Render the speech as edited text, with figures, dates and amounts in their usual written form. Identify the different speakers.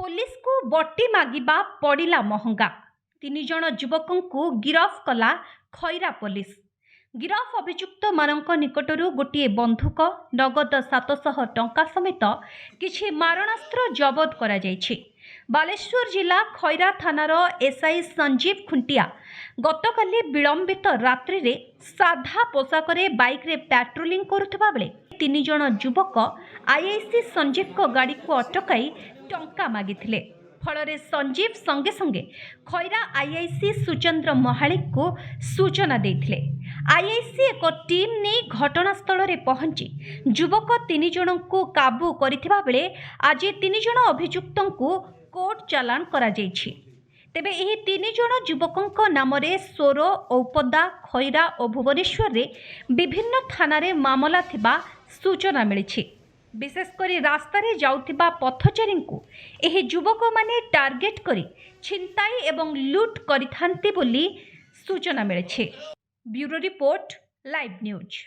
Speaker 1: Police को बट्टी मागिबा पड़िला महंगा। 3 जण युवकंकु गिरफ कला खैरा पुलिस। गिरफ अभियुक्त मानक निकटरू गोटे बंधुक नगद 700 टंका समेत किछि मारणास्त्र जबत करा जायछि। बालेश्वर जिला खैरा थानार एसआई संजीव खुंटिया गतकाली विलंबित रात्रि रे साधा पोशाक बाइक रे पेट्रोलिंग करुवा बेले 3 जण युवक आईआईसी संजीव को गाड़ी को अटकाई टंका मागिथिले। फल संजीव संगे संगे खैरा आईआईसी सुचंद्र महालिक को सूचना देथिले। आईआईसी एक टीम नहीं घटनास्थल रे पहुंची युवक 3 जन को काबू करिथिबा बेले आज 3 जन अभियुक्तों को कोर्ट चालान करा जायछि। तेबे एही 3 जन युवकों नाम रे सोर, औपदा, खैरा और भुवनेश्वर रे विभिन्न थाना रे मामला थिबा सूचना मिलिछि। विशेषकर रास्ता रे जाउथिबा पथचारी को एही युवक माने टार्गेट करी छिनताई एवं लूट करिथांती बोली सूचना मिलिछि। Bureau report, live news.